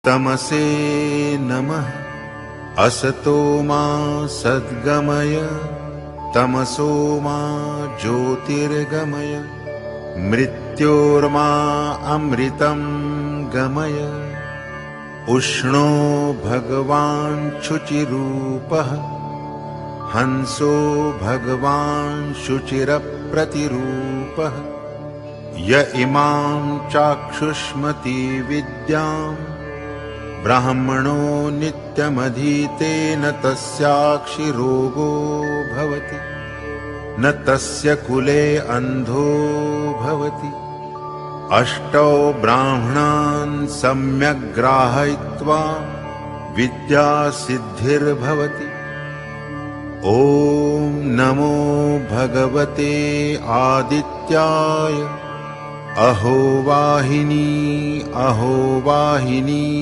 तमसे नमः। असतो मा सद्गमय, तमसो मा ज्योतिर्गमय। मृत्योर्मा अमृतं गमय। उष्णो भगवान् शुचिरूपः, हंसो भगवान् शुचिरप्रतिरूपः। य इमां चाक्षुष्मति विद्यां, ब्राह्मणो नित्यमधीतेन तस्याक्षिरोगो भवति, न तस्य कुले अन्धो भवति। अष्टौ ब्राह्मणान् सम्यग् ग्राहयित्वा विद्यासिद्धिर्भवति। ॐ नमो भगवते आदित्याय। अहो वाहिनी, अहो वाहिनी।